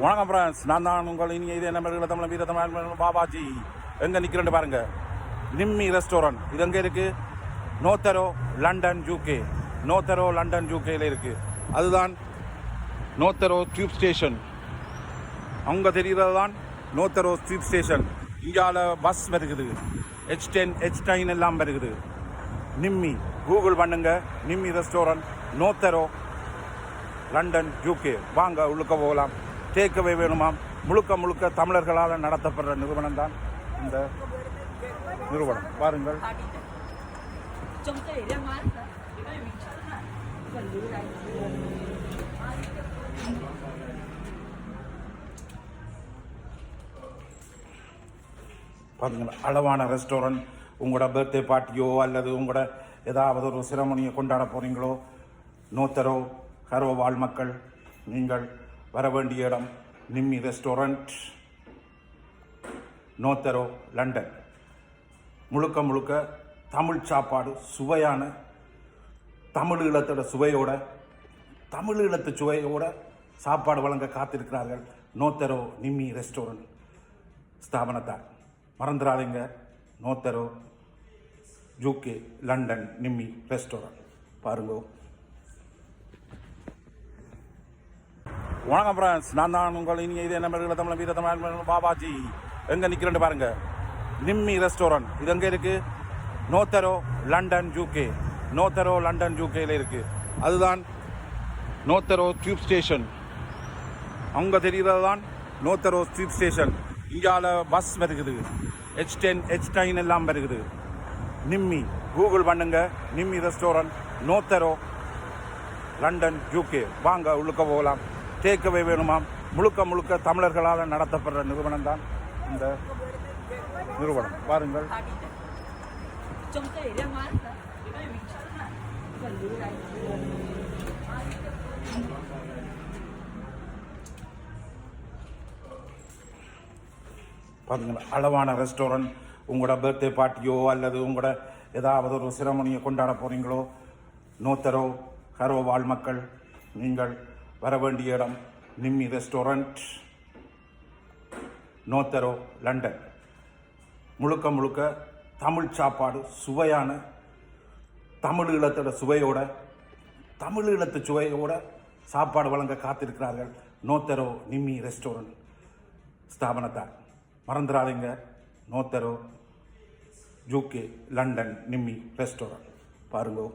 வணக்கம் ஃப்ரெண்ட்ஸ், நான் தான் உங்கள் இனிய இதே நம்பர்கள் தமிழ் வீர தமிழ் பாபாஜி. எங்கே நிற்கிறேன்னு பாருங்க, நிம்மி ரெஸ்டாரண்ட். இது எங்கே இருக்குது? நோத்தரோ லண்டன் யூகே. நோத்தரோ லண்டன் யூகேயில் இருக்குது. அதுதான் நோத்தரோ டியூப் ஸ்டேஷன். அங்கே தெரிகிறது தான் நோத்தரோ டியூப் ஸ்டேஷன். இங்கால பஸ் வருகுது, H10 H9 எல்லாம் வருகுது. நிம்மி கூகுள் பண்ணுங்க, நிம்மி ரெஸ்டாரண்ட் நோத்தரோ லண்டன் யூகே. வாங்க உள்ளுக்க போகலாம். டேக்அவே வேணுமாம். முழுக்க முழுக்க தமிழர்களால் நடத்தப்படுற நிறுவனம் தான் இந்த நிறுவனம். பாருங்கள், பாருங்கள், அளவான ரெஸ்டாரண்ட். உங்களோட பர்த்டே பார்ட்டியோ அல்லது உங்களோட ஏதாவது ஒரு சிரமணியை கொண்டாட போகிறீங்களோ, நோத்தரோ கரோ வாழ் மக்கள் நீங்கள் வர வேண்டிய இடம் நிம்மி ரெஸ்டாரண்ட் நோத்தரோ லண்டன். முழுக்க முழுக்க தமிழ் சாப்பாடு, சுவையான தமிழ் ஈழத்தோட சுவையோட, தமிழ் ஈழத்து சுவையோட சாப்பாடு வழங்க காத்திருக்கிறார்கள் நோத்தரோ நிம்மி ரெஸ்டாரண்ட் ஸ்தாபனத்தார். மறந்துடாதீங்க, நோத்தரோ யூகே லண்டன் நிம்மி ரெஸ்டாரண்ட். பாருங்க. வணக்கம் ஃப்ரெண்ட்ஸ், நான் தான் உங்கள் இனிய இதே நம்பர்கள் தமிழ் வீர தமிழ் பாபாஜி. எங்கே நிற்கிறேன்னு பாருங்க, நிம்மி ரெஸ்டாரண்ட். இது எங்கே இருக்குது? நோத்தரோ லண்டன் யூகே. நோத்தரோ லண்டன் யூகேயில் இருக்குது. அதுதான் நோத்தரோ டியூப் ஸ்டேஷன். அங்கே தெரிகிறது தான் நோத்தரோ டியூப் ஸ்டேஷன். இங்கால பஸ் வருகுது, H10 H9 எல்லாம் வருகுது. நிம்மி கூகுள் பண்ணுங்க, நிம்மி ரெஸ்டாரண்ட் நோத்தரோ லண்டன் யூகே. வாங்க உள்ளுக்க போகலாம். டேக்அவே வேணுமாம். முழுக்க முழுக்க தமிழர்களால் நடத்தப்படுற நிறுவனம் தான் இந்த நிறுவனம். பாருங்கள், பாருங்கள், அளவான ரெஸ்டாரண்ட். உங்களோட பர்த்டே பார்ட்டியோ அல்லது உங்களோட ஏதாவது ஒரு சிரமணியை கொண்டாட போகிறீங்களோ, நோத்தரோ கரோ வாழ் மக்கள் நீங்கள் வர வேண்டிய இடம் நிம்மி ரெஸ்டாரண்ட் நோத்தரோ லண்டன். முழுக்க முழுக்க தமிழ் சாப்பாடு, சுவையான தமிழ் ஈழத்தோட சுவையோட, தமிழ் ஈழத்து சுவையோட சாப்பாடு வழங்க காத்திருக்கிறார்கள் நோத்தரோ நிம்மி ரெஸ்டாரண்ட் ஸ்தாபனத்தார். மறந்துடாதீங்க, நோத்தரோ யூகே லண்டன் நிம்மி ரெஸ்டாரண்ட். பாருங்க.